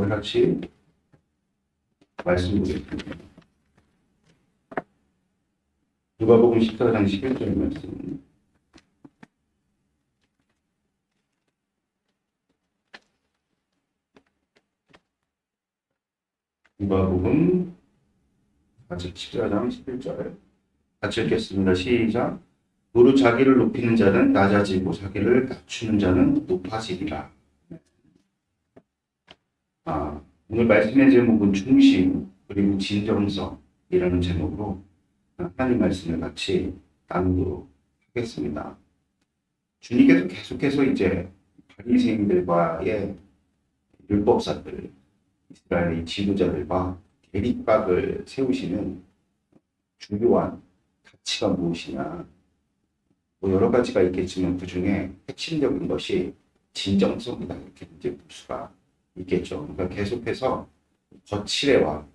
같이 말씀드리겠습니다. 누가복음 14장 11절 말씀. 누가복음 14장 11절 같이 읽겠습니다. 시작. 무릇 자기를 높이는 자는 낮아지고 자기를 낮추는 자는 높아지리라. 오늘 말씀의 제목은 중심 그리고 진정성이라는 제목으로 하나님 말씀을 같이 나누도록 하겠습니다. 주님께서 계속해서 이제 바리새인들과의 율법사들, 이스라엘의 지도자들과 대립각을 세우시는 중요한 가치가 무엇이냐, 여러 가지가 있겠지만 그 중에 핵심적인 것이 진정성이다, 이렇게 이제 볼 수가 있겠죠. 그러니까 계속해서 거칠애와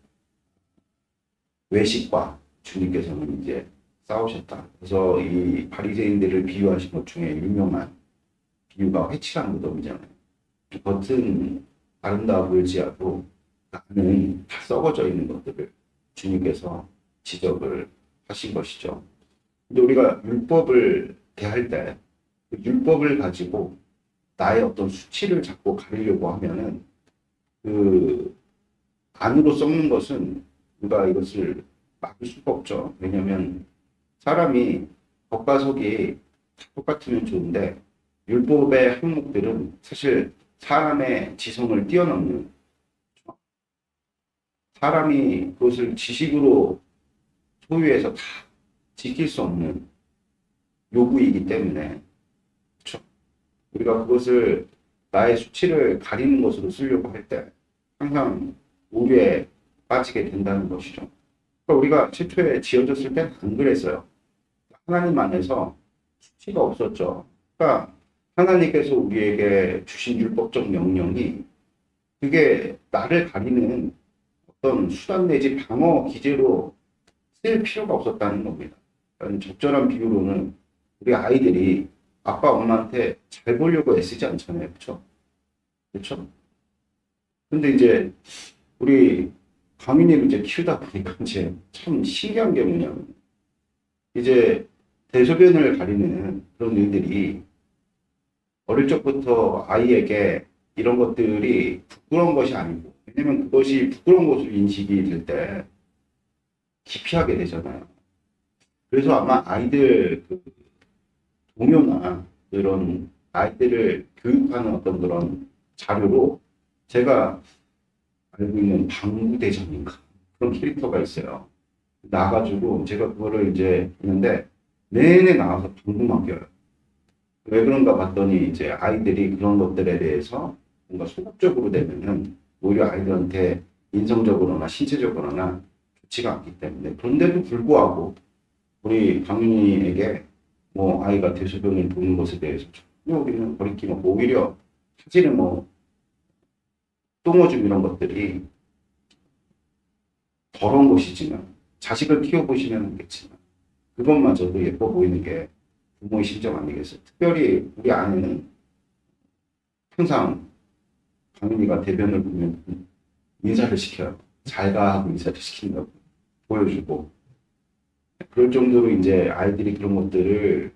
외식과 주님께서는 이제 싸우셨다. 그래서 이 바리새인들을 비유하신 것 중에 유명한 비유가 회칠한 무덤이잖아요. 겉은 아름다워 보이지 않고 안은 다 썩어져 있는 것들을 주님께서 지적을 하신 것이죠. 근데 우리가 율법을 대할 때 그 율법을 가지고 나의 어떤 수치를 잡고 가리려고 하면은 그 안으로 썩는 것은 우리가 이것을 막을 수가 없죠. 왜냐하면 사람이 겉과 속이 똑같으면 좋은데 율법의 항목들은 사실 사람의 지성을 뛰어넘는, 사람이 그것을 지식으로 소유해서 다 지킬 수 없는 요구이기 때문에, 그렇죠? 우리가 그것을 나의 수치를 가리는 것으로 쓰려고 할 때 항상 오류에 빠지게 된다는 것이죠. 그러니까 우리가 최초에 지어졌을 때는 안 그랬어요. 하나님 안에서 수치가 없었죠. 그러니까 하나님께서 우리에게 주신 율법적 명령이 그게 나를 가리는 어떤 수단 내지 방어 기제로 쓸 필요가 없었다는 겁니다. 적절한 비유로는 우리 아이들이 아빠 엄마한테 잘 보려고 애쓰지 않잖아요. 그렇죠? 그렇죠? 근데 이제 우리 강인이를 이제 키우다 보니까 이제 참 신기한 게 뭐냐면 이제 대소변을 가리는 그런 일들이 어릴 적부터 아이에게 이런 것들이 부끄러운 것이 아니고, 왜냐면 그것이 부끄러운 것으로 인식이 될 때 기피하게 되잖아요. 그래서 아마 아이들 그 동요나 이런 아이들을 교육하는 어떤 그런 자료로 제가 알고 있는 방구대장인가 그런 캐릭터가 있어요. 나가지고 제가 그거를 이제 했는데 내내 나와서 방구만 껴요. 왜 그런가 봤더니 이제 아이들이 그런 것들에 대해서 뭔가 소극적으로 되면은 오히려 아이들한테 인성적으로나 신체적으로나 좋지가 않기 때문에. 그런데도 불구하고 우리 강윤이에게 뭐 아이가 대소변을 보는 것에 대해서 전혀 우리는 거리낌없고, 오히려 사실은 뭐 똥오줌 이런 것들이 더러운 것이지만 자식을 키워보시면 알겠지만 그것마저도 예뻐 보이는 게 부모의 심정 아니겠어요? 특별히 우리 아내는 항상 강민이가 대변을 보면 인사를 시켜요. 잘가 하고 인사를 시킨다고 보여주고, 그럴 정도로 이제 아이들이 그런 것들을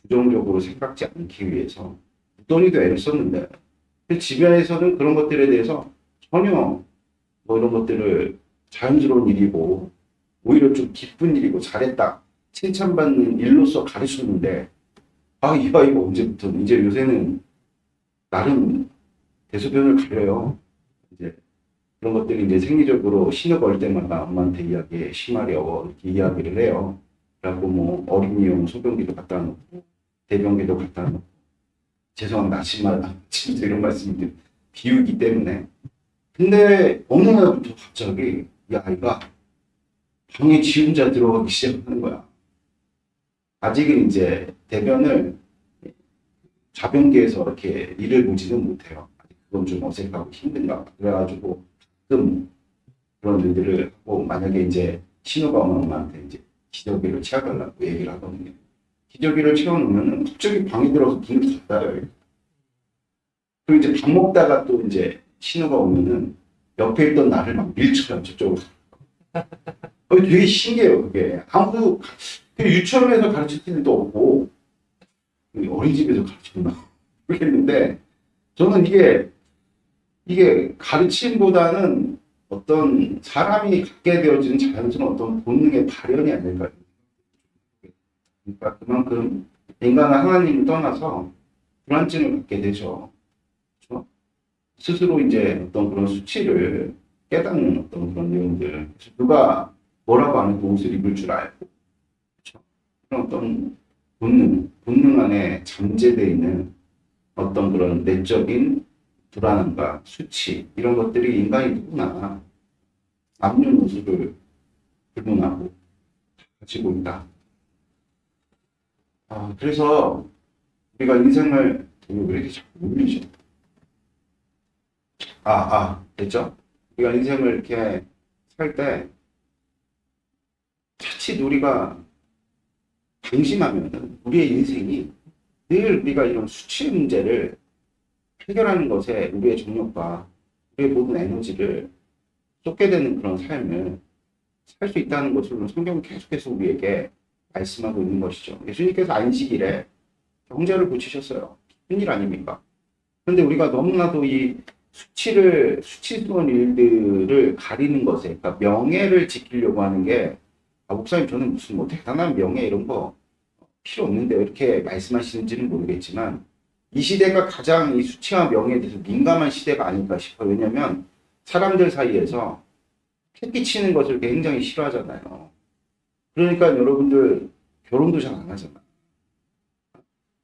부정적으로 생각지 않기 위해서 무던히도 애를 썼는데, 집안에서는 그런 것들에 대해서 전혀 뭐 이런 것들을 자연스러운 일이고 오히려 좀 기쁜 일이고 잘했다 칭찬받는 일로서 가르쳤는데, 이 아이가 언제부터 이제 요새는 나름 대소변을 가려요. 이제 그런 것들이 이제 생리적으로 신호가 올 때마다 엄마한테 이야기해, 심하려워 이렇게 이야기를 해요. 그래갖고 뭐 어린이용 소변기도 갖다 놓고 대변기도 갖다 놓고, 죄송합니다. 아침마다 이런 말씀들 비우기 때문에. 근데 어느 날부터 갑자기 이 아이가 방에 지 혼자 들어가기 시작하는 거야. 아직은 이제 대변을 좌변기에서 이렇게 일을 보지는 못해요. 그건 좀 어색하고 힘든가. 그래가지고 가끔 그런 일들을 하고, 만약에 이제 신호가 오는 엄마한테 이제 기저귀를 채워달라고 얘기를 하거든요. 기저귀를 채워놓으면 갑자기 방에 들어서 문을 닫아요. 그리고 이제 밥 먹다가 또 이제 신호가 오면은 옆에 있던 나를 막 밀쳐요, 저쪽으로. 되게 신기해요, 그게. 아무도, 유치원에서 가르칠 일도 없고, 어린이집에서 가르쳤나? 모르겠는데, 저는 이게 가르침보다는 어떤 사람이 갖게 되어지는 자연스러운 어떤 본능의 발현이 아닐까. 그러니까 그만큼 인간은 하나님을 떠나서 불안증을 갖게 되죠. 그렇죠? 스스로 이제 어떤 그런 수치를 깨닫는 어떤 그런 내용들. 그래서 누가 뭐라고 하는 옷을 입을 줄 알고, 그렇죠? 그런 어떤 본능 안에 잠재되어 있는 어떤 그런 내적인 불안함과 수치, 이런 것들이 인간이 누구나 남녀노소를 불문하고 가지고 있다. 그래서 우리가 인생을, 왜 이렇게 자꾸 울리죠? 됐죠? 우리가 인생을 이렇게 살 때, 자칫 우리가 방심하면은 우리의 인생이 늘 우리가 이런 수치 문제를 해결하는 것에 우리의 정력과 우리의 모든 에너지를 쏟게 되는 그런 삶을 살 수 있다는 것을 성경은 계속해서 우리에게 말씀하고 있는 것이죠. 예수님께서 안식일에 형제를 고치셨어요. 큰 일 아닙니까? 그런데 우리가 너무나도 이 수치스러운 일들을 가리는 것에, 그러니까 명예를 지키려고 하는 게, 목사님 저는 무슨 뭐 대단한 명예 이런 거 필요 없는데 이렇게 말씀하시는지는 모르겠지만, 이 시대가 가장 이 수치와 명예에 대해서 민감한 시대가 아닐까 싶어요. 왜냐하면 사람들 사이에서 패기치는 것을 굉장히 싫어하잖아요. 그러니까 여러분들 결혼도 잘 안 하잖아요.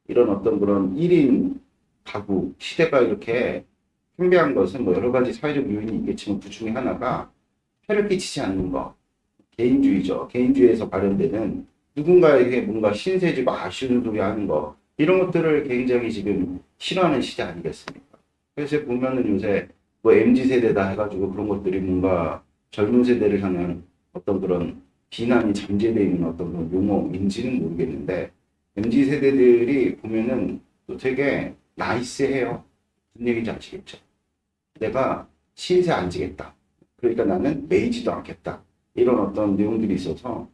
이런 어떤 그런 1인 가구 시대가 이렇게 팽배한 것은 뭐 여러 가지 사회적 요인이 있겠지만 그 중에 하나가 폐를 끼치지 않는 것, 개인주의죠. 개인주의에서 발현되는 누군가에게 뭔가 신세지고 아쉬운 소리 하는 거, 이런 것들을 굉장히 지금 싫어하는 시대 아니겠습니까? 그래서 보면은 요새 뭐 MZ 세대다 해가지고 그런 것들이 뭔가 젊은 세대를 향한 어떤 그런 비난이 잠재되어 있는 어떤 그런 용어인지는 모르겠는데, MZ 세대들이 보면은 또 되게 나이스해요. 무슨 얘기인지 아시겠죠? 내가 신세 안 지겠다. 그러니까 나는 매이지도 않겠다. 이런 어떤 내용들이 있어서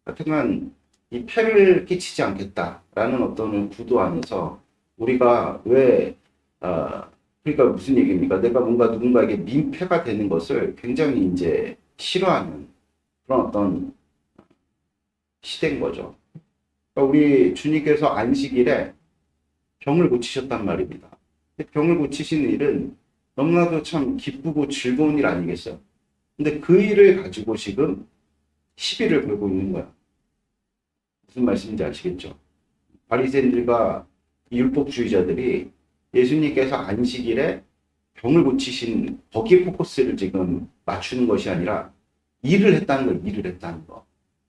하여튼간 이 폐를 끼치지 않겠다라는 어떤 구도 안에서 우리가 그러니까 무슨 얘기입니까? 내가 뭔가 누군가에게 민폐가 되는 것을 굉장히 이제 싫어하는 그런 어떤 시대인 거죠. 그러니까 우리 주님께서 안식일에 병을 고치셨단 말입니다. 병을 고치신 일은 너무나도 참 기쁘고 즐거운 일 아니겠어요? 근데 그 일을 가지고 지금 시비를 걸고 있는 거야. 무슨 말씀인지 아시겠죠? 바리새인들과 율법주의자들이 예수님께서 안식일에 병을 고치신 거기에 포커스를 지금 맞추는 것이 아니라 일을 했다는 거, 일을 했다는 거.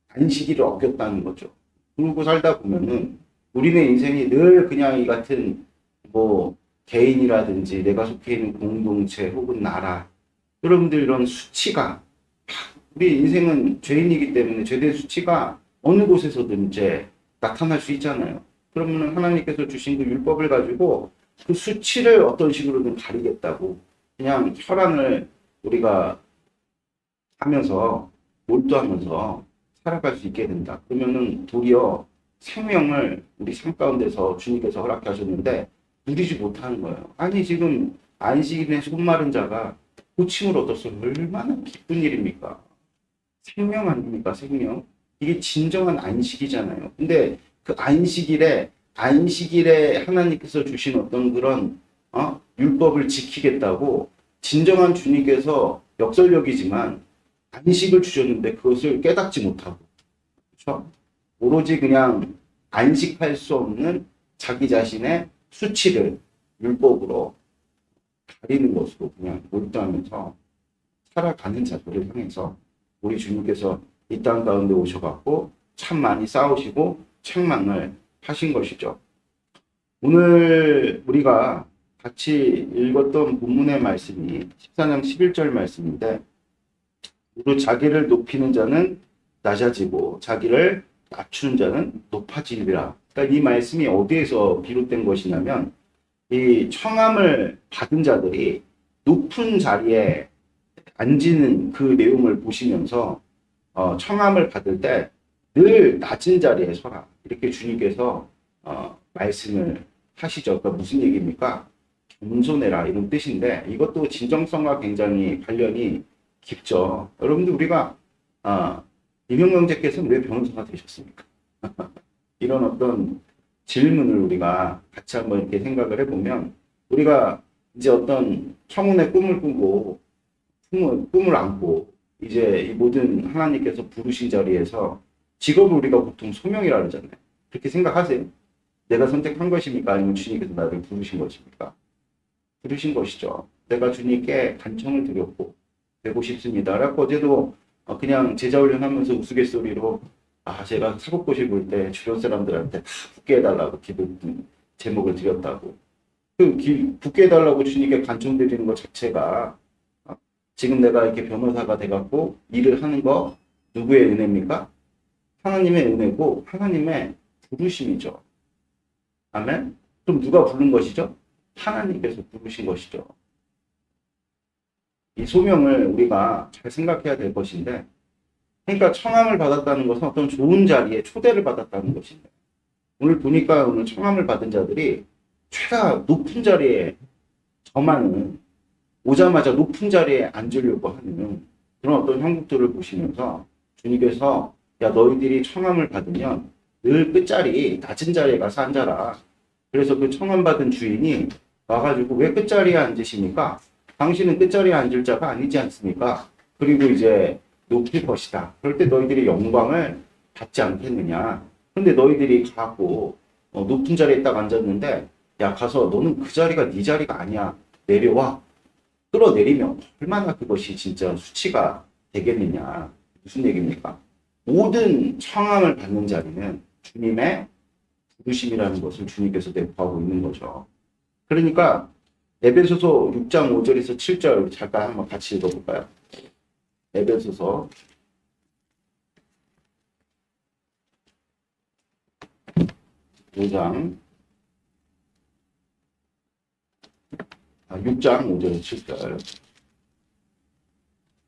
안식일을 어겼다는 거죠. 그러고 살다 보면은 우리네 인생이 늘 그냥 이 같은 뭐 개인이라든지 내가 속해 있는 공동체 혹은 나라, 여러분들 이런 수치가, 우리 인생은 죄인이기 때문에 죄된 수치가 어느 곳에서든 이제 나타날 수 있잖아요. 그러면 하나님께서 주신 그 율법을 가지고 그 수치를 어떤 식으로든 가리겠다고 그냥 혈안을 우리가 하면서 몰두하면서 살아갈 수 있게 된다. 그러면은 도리어 생명을 우리 삶 가운데서 주님께서 허락해 하셨는데 누리지 못하는 거예요. 아니 지금 안식일에 손 마른 자가 고침을 얻어서 얼마나 기쁜 일입니까? 생명 아닙니까? 생명. 이게 진정한 안식이잖아요. 근데 그 안식일에 하나님께서 주신 어떤 그런 율법을 지키겠다고 진정한 주님께서 역설력이지만 안식을 주셨는데 그것을 깨닫지 못하고, 그렇죠? 오로지 그냥 안식할 수 없는 자기 자신의 수치를 율법으로 가리는 것으로 그냥 몰두하면서 살아가는 자들을 향해서 우리 주님께서 이 땅 가운데 오셔갖고 참 많이 싸우시고 책망을 하신 것이죠. 오늘 우리가 같이 읽었던 본문의 말씀이 14장 11절 말씀인데, 또 자기를 높이는 자는 낮아지고 자기를 낮추는 자는 높아지리라. 그러니까 이 말씀이 어디에서 비롯된 것이냐면 이 청함을 받은 자들이 높은 자리에 앉는 그 내용을 보시면서 청함을 받을 때 늘 낮은 자리에 서라. 이렇게 주님께서 말씀을 하시죠. 그러니까 무슨 얘기입니까? 겸손해라 이런 뜻인데 이것도 진정성과 굉장히 관련이 깊죠. 여러분들 우리가 임용영제께서는 왜 변호사가 되셨습니까? 이런 어떤 질문을 우리가 같이 한번 이렇게 생각을 해보면 우리가 이제 어떤 청운의 꿈을 꾸고 꿈을 안고 이제 이 모든 하나님께서 부르신 자리에서 직업을 우리가 보통 소명이라 그러잖아요. 그렇게 생각하세요? 내가 선택한 것입니까? 아니면 주님께서 나를 부르신 것입니까? 부르신 것이죠. 내가 주님께 간청을 드렸고 되고 싶습니다. 라고 어제도 그냥 제자 훈련하면서 우스갯소리로 제가 사법고시 볼 때 주변 사람들한테 다 붙게 해달라고 기도 제목을 드렸다고. 붙게 해달라고 주님께 간청드리는 것 자체가 지금 내가 이렇게 변호사가 돼갖고 일을 하는 거 누구의 은혜입니까? 하나님의 은혜고 하나님의 부르심이죠. 아멘? 그럼 누가 부른 것이죠? 하나님께서 부르신 것이죠. 이 소명을 우리가 잘 생각해야 될 것인데 그러니까 청함을 받았다는 것은 어떤 좋은 자리에 초대를 받았다는 것인데 오늘 보니까 오늘 청함을 받은 자들이 최다 높은 자리에 저만은 오자마자 높은 자리에 앉으려고 하는 그런 어떤 형국들을 보시면서 주님께서 야 너희들이 청함을 받으면 늘 끝자리 낮은 자리에 가서 앉아라. 그래서 그 청함 받은 주인이 와가지고 왜 끝자리에 앉으십니까? 당신은 끝자리에 앉을 자가 아니지 않습니까? 그리고 이제 높일 것이다. 그럴 때 너희들이 영광을 받지 않겠느냐. 근데 너희들이 가고 높은 자리에 딱 앉았는데 야 가서 너는 그 자리가 네 자리가 아니야. 내려와. 끌어내리면 얼마나 그것이 진짜 수치가 되겠느냐. 무슨 얘기입니까? 모든 청함을 받는 자리는 주님의 부르심이라는 것을 주님께서 내포하고 있는 거죠. 그러니까 에베소서 6장 5절에서 7절 잠깐 한번 같이 읽어볼까요? 에베소서 6장 5절에서 7절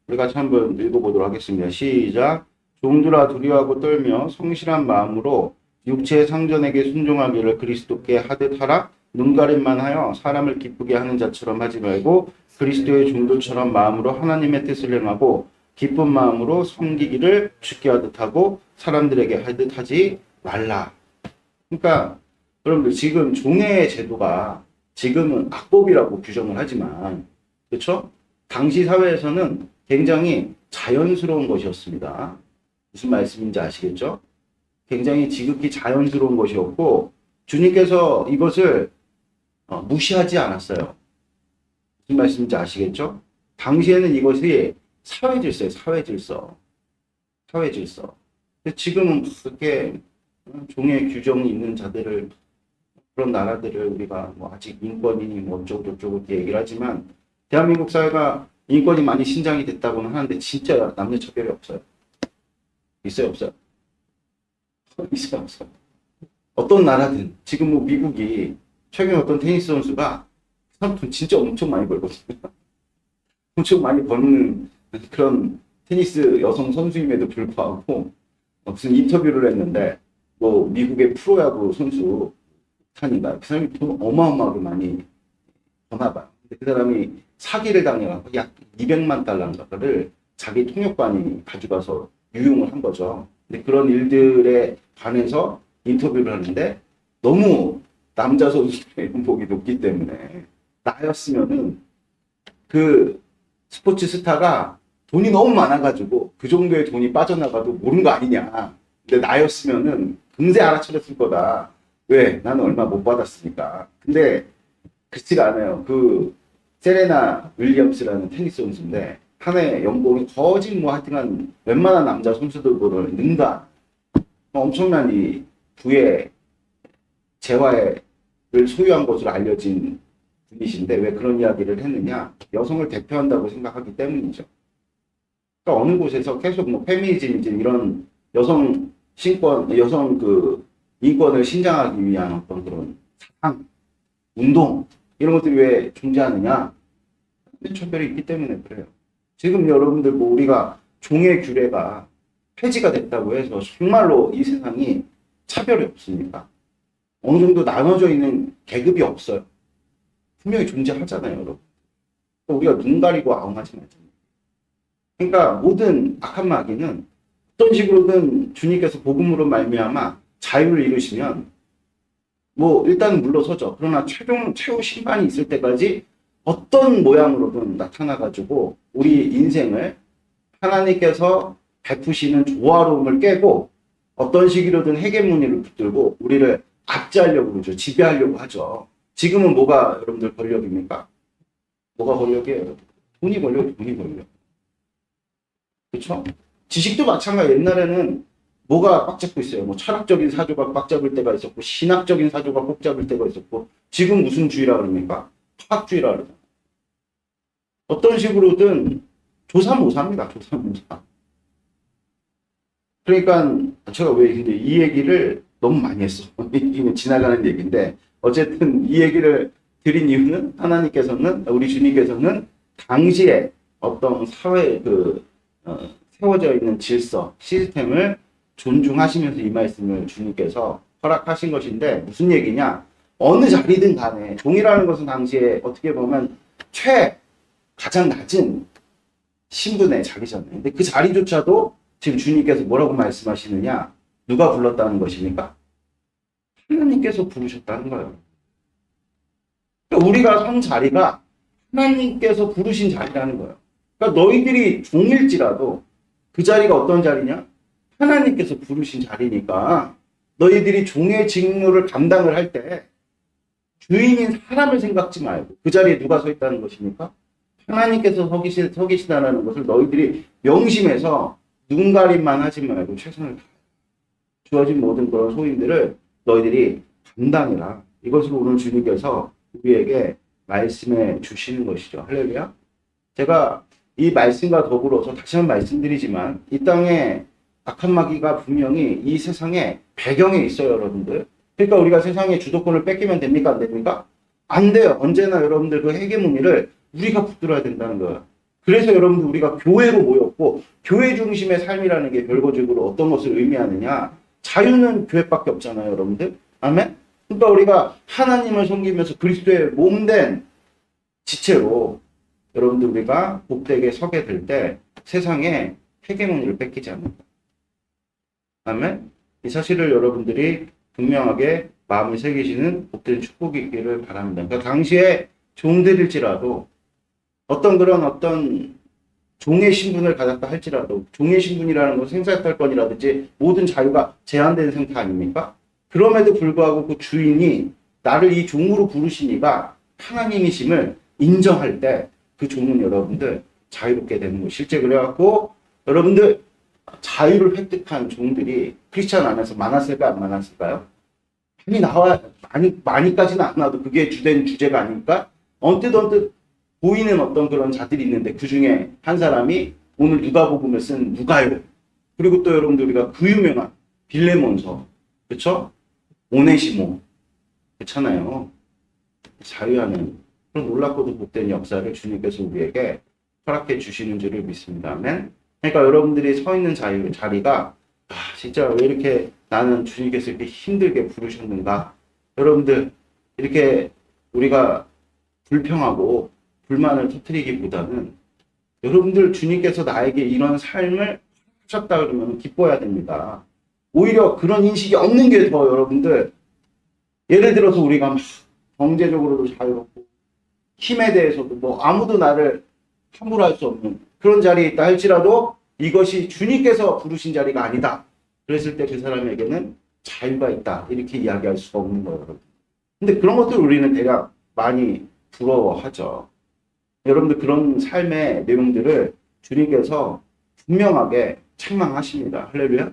우리 같이 한번 읽어보도록 하겠습니다. 시작. 종들아 두려워하고 떨며 성실한 마음으로 육체의 상전에게 순종하기를 그리스도께 하듯 하라. 눈가림만 하여 사람을 기쁘게 하는 자처럼 하지 말고 그리스도의 종들처럼 마음으로 하나님의 뜻을 행하고 기쁜 마음으로 섬기기를 주께 하듯 하고 사람들에게 하듯 하지 말라. 그러니까 여러분들 지금 종의 제도가 지금은 악법이라고 규정을 하지만 그렇죠? 당시 사회에서는 굉장히 자연스러운 것이었습니다. 무슨 말씀인지 아시겠죠? 굉장히 지극히 자연스러운 것이었고 주님께서 이것을 무시하지 않았어요. 무슨 말씀인지 아시겠죠? 당시에는 이것이 사회질서예요. 사회질서. 근데 지금은 그렇게 종의 규정이 있는 자들을 그런 나라들을 우리가 아직 인권이니 어쩌고 저쩌고 이렇게 얘기를 하지만 대한민국 사회가 인권이 많이 신장이 됐다고는 하는데 진짜 남녀 차별이 없어요. 있어요, 없어요? 있어요, 없어요? 어떤 나라든 지금 미국이 최근에 어떤 테니스 선수가 돈 진짜 엄청 많이 벌거든요. 엄청 많이 버는 그런 테니스 여성 선수임에도 불구하고 무슨 인터뷰를 했는데 미국의 프로야구 선수 탄인가 그 사람이 돈 어마어마하게 많이 버나 봐요. 근데 그 사람이 사기를 당해서 약 200만 달러인가를 자기 통역관이 가져가서 유용을 한 거죠. 근데 그런 일들에 관해서 인터뷰를 하는데 너무 남자 선수의 연봉이 높기 때문에 나였으면은 그 스포츠 스타가 돈이 너무 많아가지고 그 정도의 돈이 빠져나가도 모르는 거 아니냐. 근데 나였으면은 금세 알아차렸을 거다. 왜? 나는 얼마 못 받았으니까. 근데 그렇지가 않아요. 그 세레나 윌리엄스라는 테니스 선수인데 한 해 연봉이 거진 하여튼간 웬만한 남자 선수들보다 능가 엄청난 이 부의 재화를 소유한 것으로 알려진 분이신데 왜 그런 이야기를 했느냐? 여성을 대표한다고 생각하기 때문이죠. 그러니까 어느 곳에서 계속 페미니즘이지 이런 여성 신권, 여성 인권을 신장하기 위한 어떤 그런 사상, 운동 이런 것들이 왜 존재하느냐? 초별이 있기 때문에 그래요. 지금 여러분들 뭐 우리가 종의 규례가 폐지가 됐다고 해서 정말로 이 세상이 차별이 없습니까? 어느 정도 나눠져 있는 계급이 없어요. 분명히 존재하잖아요, 여러분. 우리가 눈 가리고 아웅하지 말잖아요. 그러니까 모든 악한 마귀는 어떤 식으로든 주님께서 복음으로 말미암아 자유를 이루시면 뭐 일단 물러서죠. 그러나 최후 심판이 있을 때까지 어떤 모양으로든 나타나가지고 우리 인생을 하나님께서 베푸시는 조화로움을 깨고 어떤 식으로든 헤게모니를 붙들고 우리를 압제하려고 그러죠. 지배하려고 하죠. 지금은 뭐가 여러분들 권력입니까? 뭐가 권력이에요, 여러분? 돈이 권력, 돈이 권력. 그렇죠? 지식도 마찬가지. 옛날에는 뭐가 꽉 잡고 있어요. 뭐 철학적인 사조가 꽉 잡을 때가 있었고 신학적인 사조가 꽉 잡을 때가 있었고 지금 무슨 주의라 그럽니까? 화학주의라 그러죠. 어떤 식으로든 조삼모사입니다. 조삼모사. 그러니까 제가 왜 근데 이 얘기를 너무 많이 했어. 이게 지나가는 얘기인데 어쨌든 이 얘기를 드린 이유는 하나님께서는 우리 주님께서는 당시에 어떤 사회 세워져 있는 질서 시스템을 존중하시면서 이 말씀을 주님께서 허락하신 것인데 무슨 얘기냐? 어느 자리든 간에 종이라는 것은 당시에 어떻게 보면 가장 낮은 신분의 자리잖아요. 근데 그 자리조차도 지금 주님께서 뭐라고 말씀하시느냐? 누가 불렀다는 것입니까? 하나님께서 부르셨다는 거예요. 그러니까 우리가 선 자리가 하나님께서 부르신 자리라는 거예요. 그러니까 너희들이 종일지라도 그 자리가 어떤 자리냐? 하나님께서 부르신 자리니까 너희들이 종의 직무를 감당을 할 때 주인인 사람을 생각지 말고 그 자리에 누가 서 있다는 것입니까? 하나님께서 서 계시다는 것을 너희들이 명심해서 눈 가림만 하지 말고 최선을 다해 주어진 모든 그런 소임들을 너희들이 감당해라. 이것을 오늘 주님께서 우리에게 말씀해 주시는 것이죠. 할렐루야. 제가 이 말씀과 더불어서 다시 한번 말씀드리지만 이 땅에 악한 마귀가 분명히 이 세상에 배경에 있어요, 여러분들. 그러니까 우리가 세상의 주도권을 뺏기면 됩니까? 안 됩니까? 안 돼요. 언제나 여러분들 그 헤게모니를 우리가 붙들어야 된다는 거예요. 그래서 여러분들 우리가 교회로 모였고 교회 중심의 삶이라는 게 결과적으로 어떤 것을 의미하느냐? 자유는 교회밖에 없잖아요, 여러분들. 아멘? 그러니까 우리가 하나님을 섬기면서 그리스도의 몸된 지체로 여러분들 우리가 복되게 서게 될 때 세상에 헤게모니를 뺏기지 않는다. 아멘? 이 사실을 여러분들이 분명하게 마음을 새기시는 복된 축복이 있기를 바랍니다. 그러니까 당시에 종들일지라도 어떤 종의 신분을 가졌다 할지라도 종의 신분이라는 것은 생사탈권이라든지 모든 자유가 제한된 상태 아닙니까? 그럼에도 불구하고 그 주인이 나를 이 종으로 부르시니가 하나님이심을 인정할 때 그 종은 여러분들 자유롭게 되는 거 실제 그래갖고 여러분들 자유를 획득한 종들이 크리스찬 안에서 많았을까 안 많았을까요? 많이까지는 안 나도 그게 주된 주제가 아닐까? 언뜻 보이는 어떤 그런 자들이 있는데 그 중에 한 사람이 오늘 누가복음을 쓴 누가요. 그리고 또 여러분들 우리가 그 유명한 빌레몬서, 그렇죠? 오네시모, 그렇잖아요. 자유하는 그런 놀랍고도 복된 역사를 주님께서 우리에게 허락해 주시는 줄을 믿습니다. 아멘. 그러니까 여러분들이 서 있는 자리가 진짜 왜 이렇게 나는 주님께서 이렇게 힘들게 부르셨는가? 여러분들 이렇게 우리가 불평하고 불만을 터뜨리기보다는 여러분들 주님께서 나에게 이런 삶을 하셨다 그러면 기뻐해야 됩니다. 오히려 그런 인식이 없는 게 더 여러분들 예를 들어서 우리가 막 경제적으로도 자유롭고 힘에 대해서도 뭐 아무도 나를 함부로 할 수 없는 그런 자리에 있다 할지라도 이것이 주님께서 부르신 자리가 아니다. 그랬을 때 그 사람에게는 자유가 있다. 이렇게 이야기할 수가 없는 거예요. 여러분. 근데 그런 것들 우리는 대략 많이 부러워하죠. 여러분들 그런 삶의 내용들을 주님께서 분명하게 책망하십니다. 할렐루야.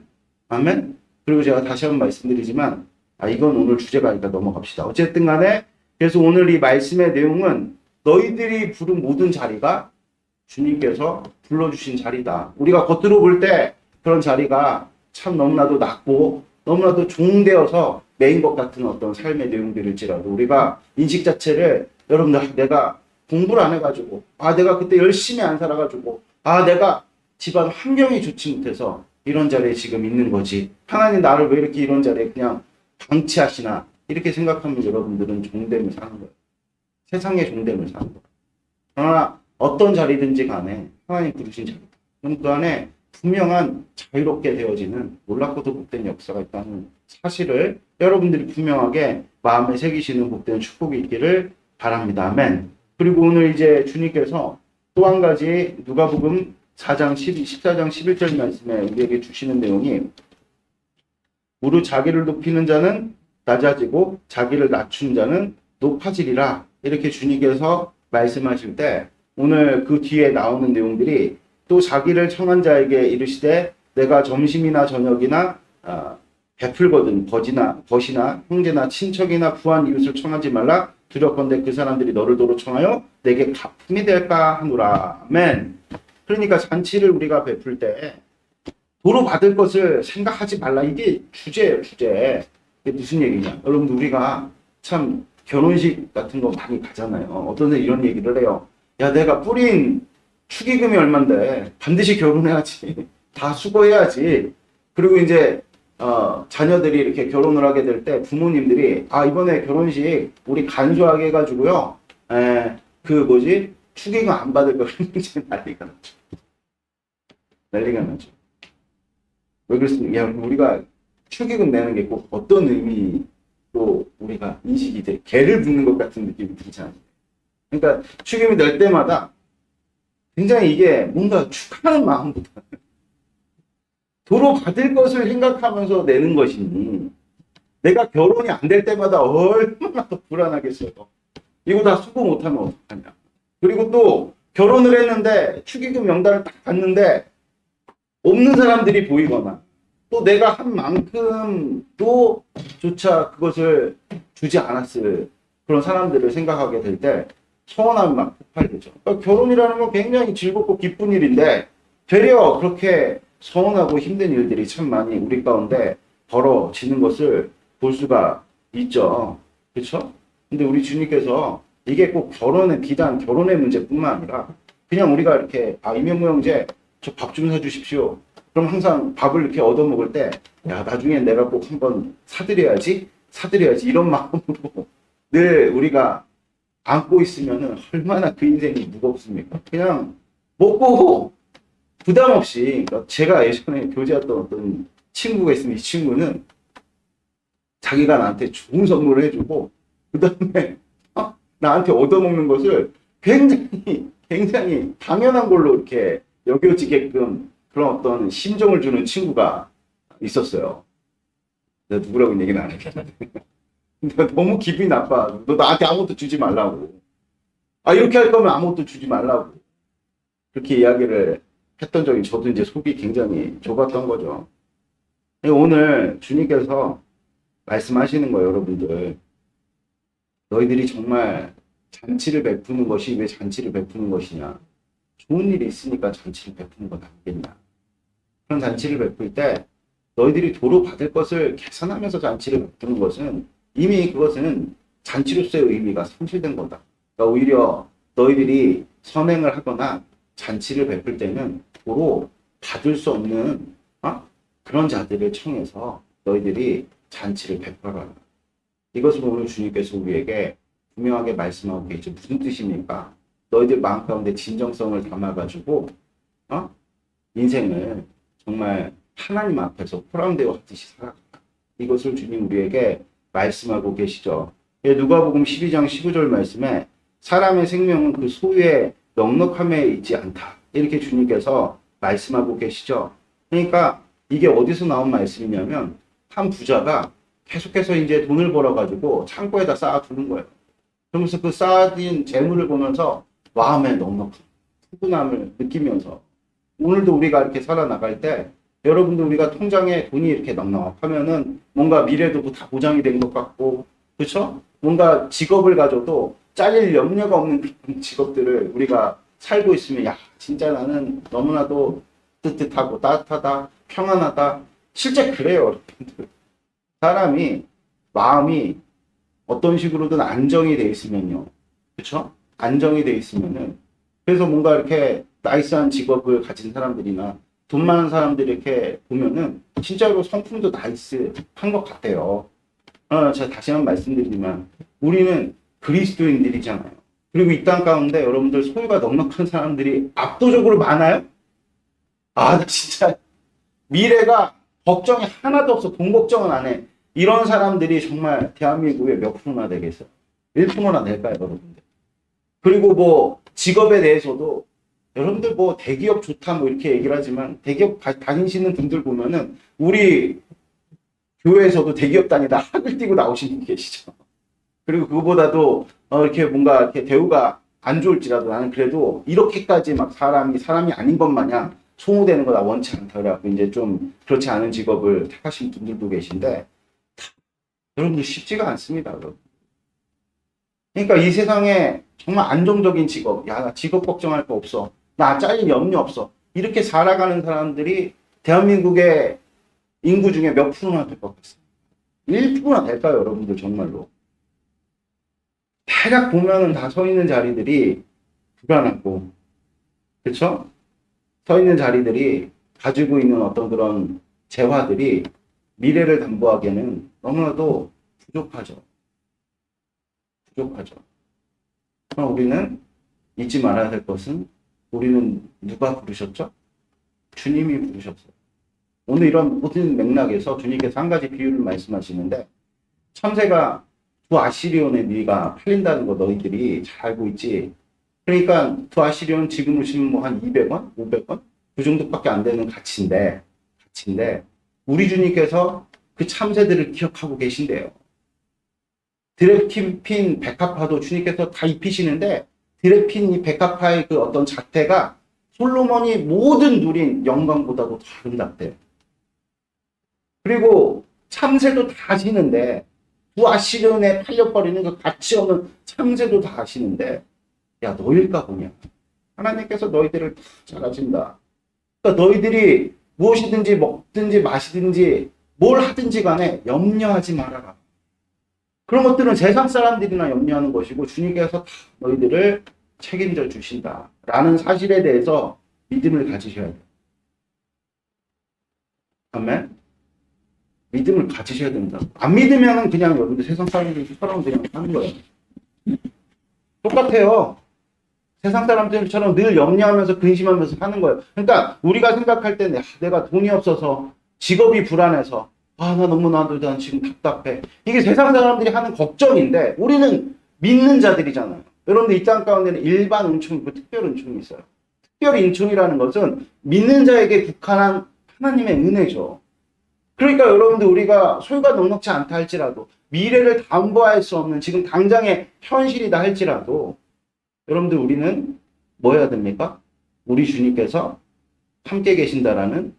아멘. 그리고 제가 다시 한번 말씀드리지만 이건 오늘 주제가 아니까 넘어갑시다. 어쨌든 간에 그래서 오늘 이 말씀의 내용은 너희들이 부른 모든 자리가 주님께서 불러주신 자리다. 우리가 겉으로 볼 때 그런 자리가 참 너무나도 낮고 너무나도 종되어서 매인 것 같은 어떤 삶의 내용들일지라도 우리가 인식 자체를 여러분들 내가 공부를 안 해가지고 내가 그때 열심히 안 살아가지고 아, 내가 집안 환경이 좋지 못해서 이런 자리에 지금 있는 거지. 하나님 나를 왜 이렇게 이런 자리에 그냥 방치하시나. 이렇게 생각하면 여러분들은 종됨을 사는 거예요. 세상의 종됨을 사는 거예요. 그러나 어떤 자리든지 간에 하나님 부르신 자리. 그럼 그 안에 분명한 자유롭게 되어지는 놀랍고도 복된 역사가 있다는 사실을 여러분들이 분명하게 마음에 새기시는 복된 축복이 있기를 바랍니다. 아멘. 그리고 오늘 이제 주님께서 또 한 가지 누가복음 4장 14장 11절 말씀에 우리에게 주시는 내용이 무릇 자기를 높이는 자는 낮아지고 자기를 낮춘 자는 높아지리라. 이렇게 주님께서 말씀하실 때 오늘 그 뒤에 나오는 내용들이 또 자기를 청한 자에게 이르시되 내가 점심이나 저녁이나 베풀거든 벗이나 형제나 친척이나 부한 이웃을 청하지 말라. 두렵건대 그 사람들이 너를 도로 청하여 내게 갚음이 될까 하노라. 아멘. 그러니까 잔치를 우리가 베풀 때 도로 받을 것을 생각하지 말라. 이게 주제예요, 주제. 이게 무슨 얘기냐? 여러분 우리가 참 결혼식 같은 거 많이 가잖아요. 어떤 데 이런 얘기를 해요. 야, 내가 뿌린 축의금이 얼만데 반드시 결혼해야지. 다 수고해야지. 그리고 이제 자녀들이 이렇게 결혼을 하게 될 때 부모님들이 이번에 결혼식 우리 간소하게 해가지고요. 축의금 안 받을 거 이제 난리가 나죠. 난리가 나죠. 왜 그렇습니까? 야, 우리가 축의금 내는 게 꼭 어떤 의미로 우리가 인식이 돼? 개를 붓는 것 같은 느낌이 들잖아요. 그러니까 축의금 낼 때마다 굉장히 이게 뭔가 축하하는 마음보다 도로 받을 것을 생각하면서 내는 것이니 내가 결혼이 안 될 때마다 얼마나 더 불안하겠어요. 이거 다 수고 못하면 어떡하냐. 그리고 또 결혼을 했는데 축의금 명단을 딱 봤는데 없는 사람들이 보이거나 또 내가 한 만큼도 조차 그것을 주지 않았을 그런 사람들을 생각하게 될 때 서운함이 막 폭발되죠. 그러니까 결혼이라는 건 굉장히 즐겁고 기쁜 일인데 되려 그렇게 서운하고 힘든 일들이 참 많이 우리 가운데 벌어지는 것을 볼 수가 있죠. 그렇죠? 근데 우리 주님께서 이게 꼭 비단 결혼의 문제뿐만 아니라 그냥 우리가 이렇게 이명무 형제 저 밥 좀 사주십시오. 그럼 항상 밥을 이렇게 얻어먹을 때 야, 나중에 내가 꼭 한번 사드려야지 이런 마음으로 늘 우리가 안고 있으면은 얼마나 그 인생이 무겁습니까? 그냥 먹고 부담 없이, 그러니까 제가 예전에 교제했던 어떤 친구가 있으면 이 친구는 자기가 나한테 좋은 선물을 해주고 그 다음에 나한테 얻어먹는 것을 굉장히 당연한 걸로 이렇게 여겨지게끔 그런 어떤 심정을 주는 친구가 있었어요. 내가 누구라고 얘기는 안 했겠는데. 너무 기분이 나빠. 너 나한테 아무것도 주지 말라고. 이렇게 할 거면 아무것도 주지 말라고. 그렇게 이야기를 했던 적이 저도 이제 속이 굉장히 좁았던 거죠. 오늘 주님께서 말씀하시는 거예요, 여러분들. 너희들이 정말 잔치를 베푸는 것이 왜 잔치를 베푸는 것이냐. 좋은 일이 있으니까 잔치를 베푸는 건 아니겠냐. 그런 잔치를 베풀 때 너희들이 도로 받을 것을 계산하면서 잔치를 베푸는 것은 이미 그것은 잔치로서의 의미가 상실된 거다. 그러니까 오히려 너희들이 선행을 하거나 잔치를 베풀 때는 도로 받을 수 없는 그런 자들을 청해서 너희들이 잔치를 베풀어라. 이것을 오늘 주님께서 우리에게 분명하게 말씀하고 계시죠. 무슨 뜻입니까? 너희들 마음 가운데 진정성을 담아가지고 인생을 정말 하나님 앞에서 포럼되어 하듯이 살아가. 이것을 주님 우리에게 말씀하고 계시죠. 누가복음 12장 15절 말씀에 사람의 생명은 그 소유의 넉넉함에 있지 않다. 이렇게 주님께서 말씀하고 계시죠. 그러니까 이게 어디서 나온 말씀이냐면 한 부자가 계속해서 이제 돈을 벌어가지고 창고에다 쌓아두는 거예요. 그러면서 그 쌓아둔 재물을 보면서 마음의 넉넉함, 푸근함을 느끼면서 오늘도 우리가 이렇게 살아나갈 때 여러분들 우리가 통장에 돈이 이렇게 넉넉하면은 뭔가 미래도 다 보장이 된 것 같고 그렇죠? 뭔가 직업을 가져도 잘릴 염려가 없는 그런 직업들을 우리가 살고 있으면 야 진짜 나는 너무나도 뜨뜻하고 따뜻하다 평안하다 실제 그래요. 사람이 마음이 어떤 식으로든 안정이 돼 있으면요 그렇죠? 안정이 돼 있으면은 그래서 뭔가 이렇게 나이스한 직업을 가진 사람들이나 돈 많은 사람들이 이렇게 보면은 진짜로 성품도 나이스한 것 같아요. 제가 다시 한번 말씀드리지만 우리는 그리스도인들이잖아요. 그리고 이 땅 가운데 여러분들 소유가 넉넉한 사람들이 압도적으로 많아요? 나 진짜 미래가 걱정이 하나도 없어. 돈 걱정은 안 해. 이런 사람들이 정말 대한민국의 몇 프로나 되겠어요? 1%나 될까요, 여러분들? 그리고 뭐 직업에 대해서도 여러분들 뭐 대기업 좋다 뭐 이렇게 얘기를 하지만 대기업 다니시는 분들 보면은 우리 교회에서도 대기업 다니다 학을 띄고 나오신 분 계시죠. 그리고 그거보다도 이렇게 뭔가 이렇게 대우가 안 좋을지라도 나는 그래도 이렇게까지 막 사람이 아닌 것 마냥 소모되는 거 나 원치 않다. 그래갖고 이제 좀 그렇지 않은 직업을 택하신 분들도 계신데 여러분들 쉽지가 않습니다. 여러분. 그러니까 이 세상에 정말 안정적인 직업, 야, 나 직업 걱정할 거 없어. 나 잘릴 염려 없어. 이렇게 살아가는 사람들이 대한민국의 인구 중에 몇 프로나 될 것 같습니다. 1%나 될까요, 여러분들 정말로? 대략 보면은 다 서 있는 자리들이 불안하고, 그렇죠? 서 있는 자리들이 가지고 있는 어떤 그런 재화들이 미래를 담보하기에는 너무나도 부족하죠. 부족하죠. 그럼 우리는 잊지 말아야 될 것은 우리는 누가 부르셨죠? 주님이 부르셨어요. 오늘 이런 모든 맥락에서 주님께서 한 가지 비유를 말씀하시는데 참새가 두 아시리온의 네가 팔린다는 거 너희들이 잘 알고 있지. 그러니까 두 아시리온 지금 오시면 뭐 한 200원? 500원? 그 정도밖에 안 되는 가치인데 우리 주님께서 그 참새들을 기억하고 계신대요. 드레핀 백합화도 주님께서 다 입히시는데 드레핀 이 백합화의 그 어떤 자태가 솔로몬이 모든 누린 영광보다도 더 아름답대요. 그리고 참새도 다 아시는데 두 아시리온에 팔려버리는 그 가치 없는 참새도 다 아시는데 야 너일까 보냐. 하나님께서 너희들을 다 잘 아신다. 그러니까 너희들이 무엇이든지 먹든지 마시든지 뭘 하든지 간에 염려하지 말아라. 그런 것들은 세상 사람들이나 염려하는 것이고 주님께서 다 너희들을 책임져 주신다. 라는 사실에 대해서 믿음을 가지셔야 돼요. 아멘? 믿음을 가지셔야 된다. 안 믿으면 그냥 여러분들 세상 사람들처럼 그냥 하는 거예요. 똑같아요. 세상 사람들처럼 늘 염려하면서 근심하면서 하는 거예요. 그러니까 우리가 생각할 때 내가 돈이 없어서 직업이 불안해서 나 난 지금 답답해. 이게 세상 사람들이 하는 걱정인데 우리는 믿는 자들이잖아요. 여러분들 이 땅 가운데는 일반 은총이 있고 특별 은총이 있어요. 특별 은총이라는 것은 믿는 자에게 국한한 하나님의 은혜죠. 그러니까 여러분들 우리가 소유가 넉넉지 않다 할지라도 미래를 담보할 수 없는 지금 당장의 현실이다 할지라도 여러분들 우리는 뭐 해야 됩니까? 우리 주님께서 함께 계신다라는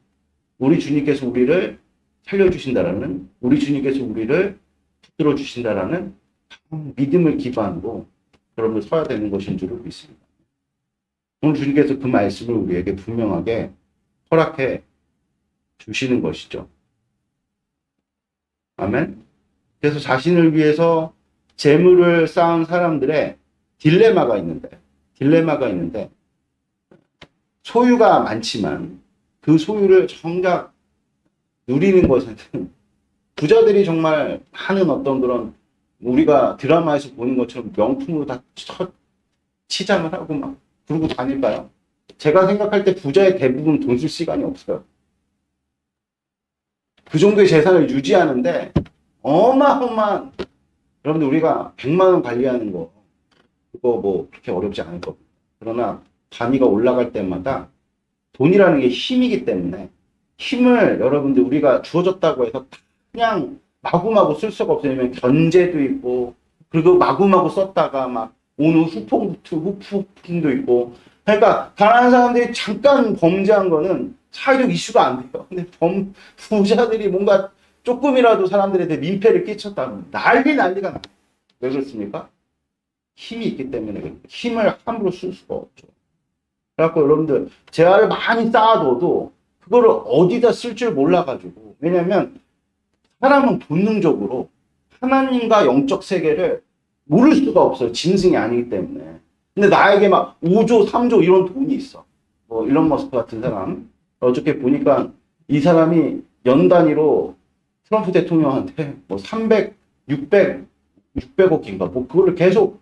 우리 주님께서 우리를 살려주신다라는 우리 주님께서 우리를 붙들어 주신다라는 믿음을 기반으로 여러분들 서야 되는 것인 줄 믿습니다. 오늘 주님께서 그 말씀을 우리에게 분명하게 허락해 주시는 것이죠. 아멘. 그래서 자신을 위해서 재물을 쌓은 사람들의 딜레마가 있는데 소유가 많지만 그 소유를 정작 누리는 것은 부자들이 정말 하는 어떤 그런 우리가 드라마에서 보는 것처럼 명품으로 다 치장을 하고 막 그러고 다닐까요? 제가 생각할 때 부자의 대부분 돈 쓸 시간이 없어요. 그 정도의 재산을 유지하는데 어마어마한 여러분들 우리가 100만 원 관리하는 거 그거 뭐 그렇게 어렵지 않을 겁니다. 그러나 단위가 올라갈 때마다 돈이라는 게 힘이기 때문에 힘을 여러분들 우리가 주어졌다고 해서 그냥 마구마구 쓸 수가 없어요. 왜냐면 견제도 있고 그리고 마구마구 썼다가 막 오는 후폭도 있고 그러니까 가난한 사람들이 잠깐 범죄한 거는 사회적 이슈가 안 돼요. 근데 부자들이 뭔가 조금이라도 사람들한테 민폐를 끼쳤다면 난리가 나요. 왜 그렇습니까? 힘이 있기 때문에 힘을 함부로 쓸 수가 없죠. 그래갖고 여러분들 재화를 많이 쌓아둬도 그거를 어디다 쓸 줄 몰라가지고 왜냐면 사람은 본능적으로 하나님과 영적 세계를 모를 수가 없어요. 짐승이 아니기 때문에. 근데 나에게 막 5조, 3조 이런 돈이 있어. 뭐 일론 머스크 같은 사람. 어저께 보니까 이 사람이 연 단위로 트럼프 대통령한테 뭐 300, 600억인가 뭐 그거를 계속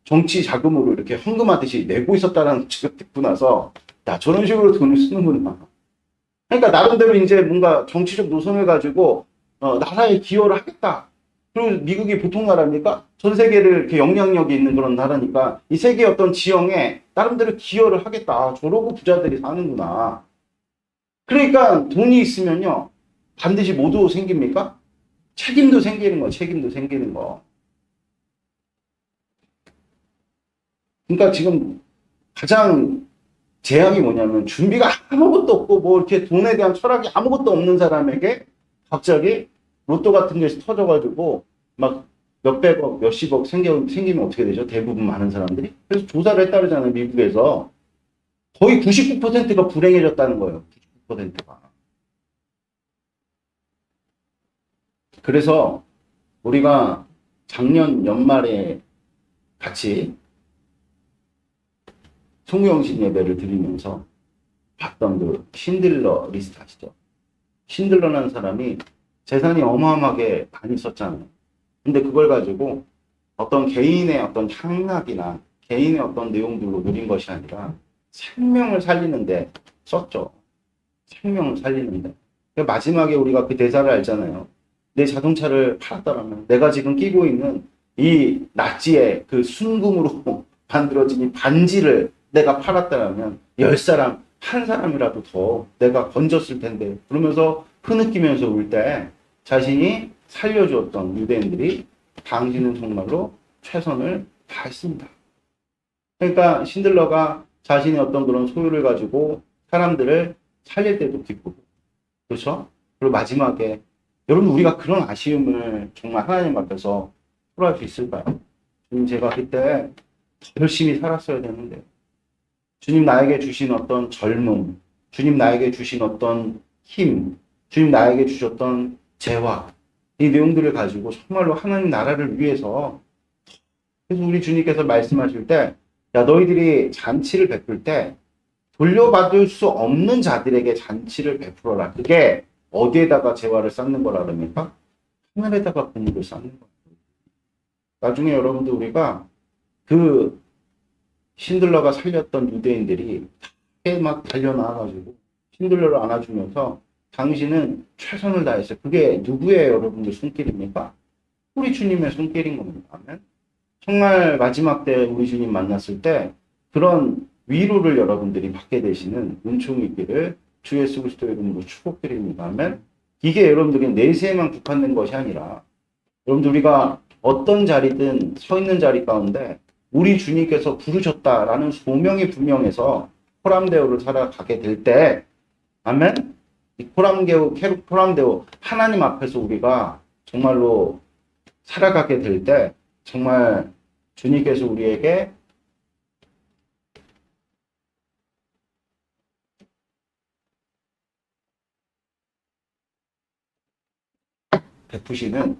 정치 자금으로 이렇게 헌금하듯이 내고 있었다는 지금 듣고 나서 야, 저런 식으로 돈을 쓰는구나. 그러니까 나름대로 이제 뭔가 정치적 노선을 가지고 나라에 기여를 하겠다. 그리고 미국이 보통 나라입니까? 전 세계를 이렇게 영향력이 있는 그런 나라니까 이 세계 어떤 지형에 나름대로 기여를 하겠다. 저러고 부자들이 사는구나. 그러니까 돈이 있으면요. 반드시 모두 생깁니까? 책임도 생기는 거, 책임도 생기는 거. 그러니까 지금 가장 재앙이 뭐냐면 준비가 아무것도 없고 뭐 이렇게 돈에 대한 철학이 아무것도 없는 사람에게 갑자기 로또 같은 게 터져가지고 막 몇백억, 몇십억 생기면 어떻게 되죠? 대부분 많은 사람들이. 그래서 조사를 했다잖아요, 미국에서. 거의 99%가 불행해졌다는 거예요. 99%가. 그래서 우리가 작년 연말에 같이 송구영신 예배를 드리면서 봤던 그 신들러 리스트 아시죠? 신들러라는 사람이 재산이 어마어마하게 많이 있었잖아요. 근데 그걸 가지고 어떤 개인의 어떤 향락이나 개인의 어떤 내용들로 누린 것이 아니라 생명을 살리는데 썼죠. 생명을 살리는데. 그러니까 마지막에 우리가 그 대사를 알잖아요. 내 자동차를 팔았다라면 내가 지금 끼고 있는 이 낫지의 그 순금으로 만들어진 이 반지를 내가 팔았다라면 10사람, 한 사람이라도 더 내가 건졌을 텐데 그러면서 흐느끼면서 울 때 자신이 살려주었던 유대인들이 당신은 정말로 최선을 다했습니다. 그러니까 신들러가 자신의 어떤 그런 소유를 가지고 사람들을 살릴 때도 기쁘고 그렇죠? 그리고 마지막에 여러분 우리가 그런 아쉬움을 정말 하나님 앞에서 토로할 수 있을까요? 주님 제가 그때 더 열심히 살았어야 되는데 주님 나에게 주신 어떤 젊음, 주님 나에게 주신 어떤 힘, 주님 나에게 주셨던 재화 이 내용들을 가지고 정말로 하나님 나라를 위해서 그래서 우리 주님께서 말씀하실 때 야 너희들이 잔치를 베풀 때 돌려받을 수 없는 자들에게 잔치를 베풀어라. 그게 어디에다가 재화를 쌓는 거라 그럽니까? 하늘에다가 분유를 쌓는 거예요. 나중에 여러분들 우리가 그 신들러가 살렸던 유대인들이 막 달려나와가지고 신들러를 안아주면서 당신은 최선을 다했어요. 그게 누구의 여러분들 손길입니까? 우리 주님의 손길인 겁니다. 아멘. 정말 마지막 때 우리 주님 만났을 때 그런 위로를 여러분들이 받게 되시는 은총이 있기를 주 예수 그리스도 이름으로 축복드립니다. 아멘. 이게 여러분들이 내세에만 국한된 것이 아니라 여러분들 우리가 어떤 자리든 서 있는 자리 가운데 우리 주님께서 부르셨다라는 소명이 분명해서 포람데오를 살아가게 될 때 아멘. 이 포람데오 하나님 앞에서 우리가 정말로 살아가게 될 때 정말 주님께서 우리에게 베푸시는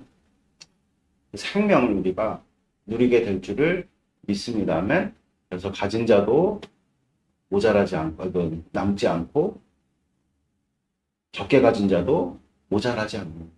생명을 우리가 누리게 될 줄을 믿습니다. 아멘. 그래서 가진 자도 모자라지 않고, 남지 않고, 적게 가진 자도 모자라지 않는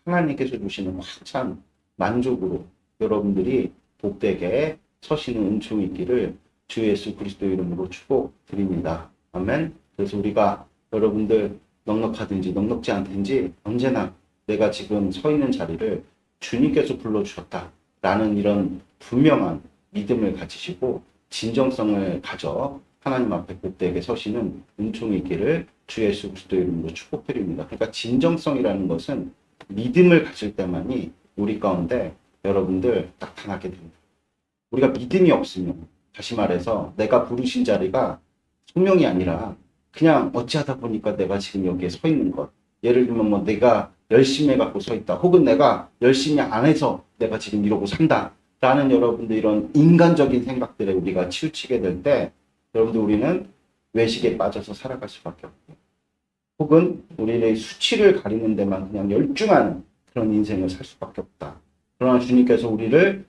하나님께서 주시는 확찬 만족으로 여러분들이 복되게 서시는 은총이 있기를 주 예수 그리스도 이름으로 축복드립니다. 아멘. 그래서 우리가 여러분들 넉넉하든지 넉넉지 않든지 언제나 내가 지금 서 있는 자리를 주님께서 불러주셨다라는 이런 분명한 믿음을 가지시고 진정성을 가져 하나님 앞에 복되게 서시는 은총이 있기를 주 예수 그리스도 이름으로 축복드립니다. 그러니까 진정성이라는 것은 믿음을 가질 때만이 우리 가운데 여러분들 나타나게 됩니다. 우리가 믿음이 없으면 다시 말해서 내가 부르신 자리가 소명이 아니라 그냥 어찌하다 보니까 내가 지금 여기에 서 있는 것. 예를 들면 뭐 내가 열심히 해갖고 서 있다. 혹은 내가 열심히 안 해서 내가 지금 이러고 산다. 라는 여러분들 이런 인간적인 생각들에 우리가 치우치게 될 때 여러분들 우리는 외식에 빠져서 살아갈 수밖에 없고 혹은 우리의 수치를 가리는 데만 그냥 열중하는 그런 인생을 살 수밖에 없다. 그러나 주님께서 우리를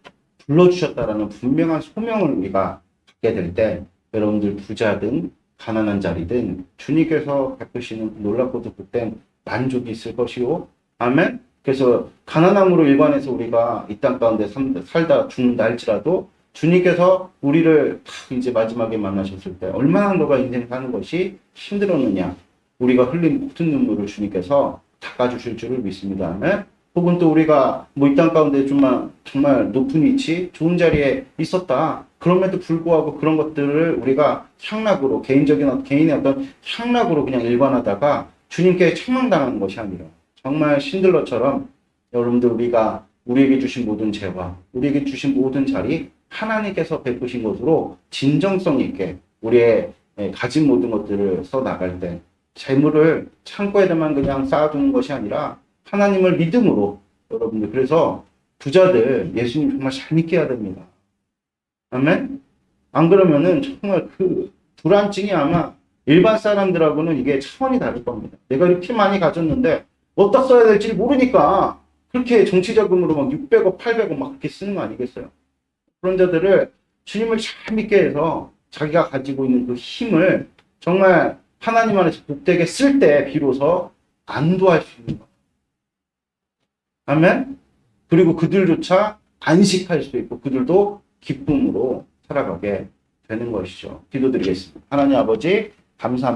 불러주셨다라는 분명한 소명을 우리가 될 때 여러분들 부자든 가난한 자리든 주님께서 베푸시는 놀랍고도 그땐 만족이 있을 것이요. 아멘. 그래서 가난함으로 일관해서 우리가 이 땅 가운데 살다 죽는다 할지라도 주님께서 우리를 딱 이제 마지막에 만나셨을 때 얼마나 너가 인생 사는 것이 힘들었느냐. 우리가 흘린 모든 눈물을 주님께서 닦아주실 줄을 믿습니다. 아멘. 혹은 또 우리가 뭐 이 땅 가운데 정말 높은 위치, 좋은 자리에 있었다. 그럼에도 불구하고 그런 것들을 우리가 향락으로, 개인의 어떤 향락으로 그냥 일관하다가 주님께 책망당하는 것이 아니라 정말 신들러처럼 여러분들 우리에게 주신 모든 재화, 우리에게 주신 모든 자리, 하나님께서 베푸신 것으로 진정성 있게 우리의 가진 모든 것들을 써 나갈 때 재물을 창고에다만 그냥 쌓아두는 것이 아니라 하나님을 믿음으로 여러분들 그래서 부자들 예수님 정말 잘 믿게 해야 됩니다. 아멘? 안 그러면은 정말 그 불안증이 아마 일반 사람들하고는 이게 차원이 다를 겁니다. 내가 이렇게 많이 가졌는데 어디다 써야 될지 모르니까 그렇게 정치자금으로 막 600억, 800억 막 그렇게 쓰는 거 아니겠어요? 그런 자들을 주님을 잘 믿게 해서 자기가 가지고 있는 그 힘을 정말 하나님 안에서 복되게 쓸 때 비로소 안도할 수 있는 것. 아멘? 그리고 그들조차 안식할 수 있고 그들도 기쁨으로 살아가게 되는 것이죠. 기도드리겠습니다. 하나님 아버지 감사합니다.